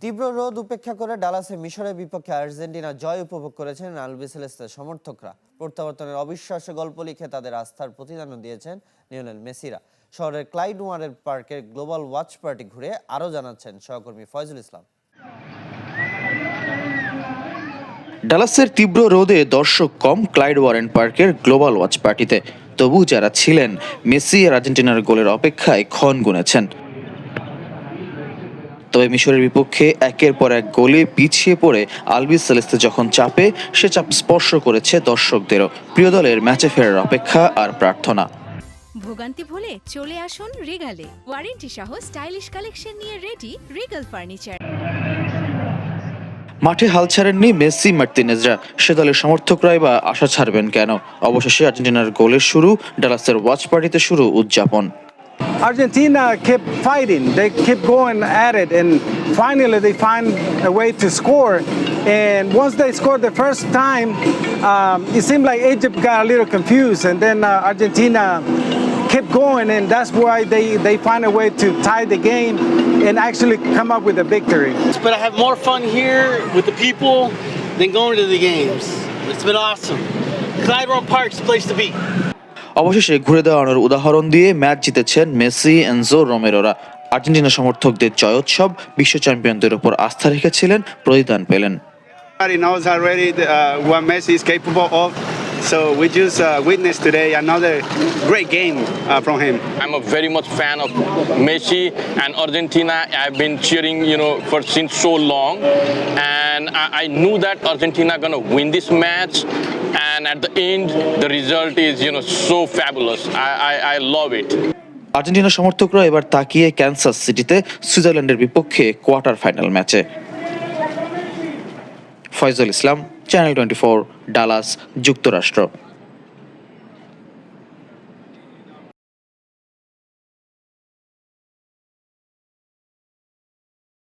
তীব্র রোদ উপেক্ষা করে ডালাসে মিশরের বিপক্ষে আর্জেন্টিনা জয় উপভোগ করেছেন আলবিসেলেস্তের সমর্থকরা। প্রত্যাবর্তনের অবিশ্বাস্য গল্প লিখে তাদের আস্থার প্রতিদানও দিয়েছেন লিওনেল মেসিরা। শহরের ক্লাইডওয়ারের পার্কের গ্লোবাল ওয়াচ পার্টি ঘুরে আরও জানাচ্ছেন সহকর্মী ফয়জুল ইসলাম। ডালাসের তীব্র রোদে দর্শক কম ক্লাইডওয়ারেন পার্কের গ্লোবাল ওয়াচ পার্টিতে। তবু যারা ছিলেন মেসি আর আর্জেন্টিনার গোলের অপেক্ষায় ক্ষণ গুনেছেন। তবে মিশরের বিপক্ষে একের পর এক গোলে পিছিয়ে পড়ে আলবিসেলেস্তে যখন চাপে, সে চাপ স্পর্শ করেছে দর্শকদেরও। প্রিয় দলের ম্যাচে ফেরার অপেক্ষা আর প্রার্থনা। ভোগান্তি ভুলে চলে আসুন রিগালে। ওয়ারেন্টি সহ স্টাইলিশ কালেকশন নিয়ে রেডি রিগাল ফার্নিচার। মাঠে হাল ছাড়েননি মেসি মার্তিনেজরা। সে দলের সমর্থকরাই বা আশা ছাড়বেন কেন? অবশেষে আর্জেন্টিনার গোলের শুরু, ডালাসের ওয়াচ পার্টিতে শুরু উদযাপন। Argentina kept fighting. They kept going at it, and finally they find a way to score. And once they scored the first time, it seemed like Egypt got a little confused, and then Argentina kept going, and that's why they find a way to tie the game and actually come up with a victory. But I have more fun here with the people than going to the games. It's been awesome. Clydewarren Park's the place to be. অবশেষে ঘুরে দাঁড়ানোর উদাহরণ দিয়ে match জিতেছেন Messi, Enzo, রোমেরোরা। Argentina সমর্থকদের জয়োৎসব, বিশ্ব চ্যাম্পিয়নদের উপর আস্থা রেখেছিলেন, প্রতিদান পেলেন। Everybody knows already what Messi is capable of, so we just witnessed today another great game from him. I'm a very much fan of Messi and Argentina. I've been cheering, for since so long, and I knew that Argentina gonna win this match. And at the end, the result is, so fabulous. I love it. Argentina সমর্থকরা এবার তাকিয়ে Kansas সিটিতে সুইজারল্যান্ডের বিপক্ষে quarter final ম্যাচে। ফয়জুল ইসলাম, channel 24, Dallas, যুক্তরাষ্ট্র।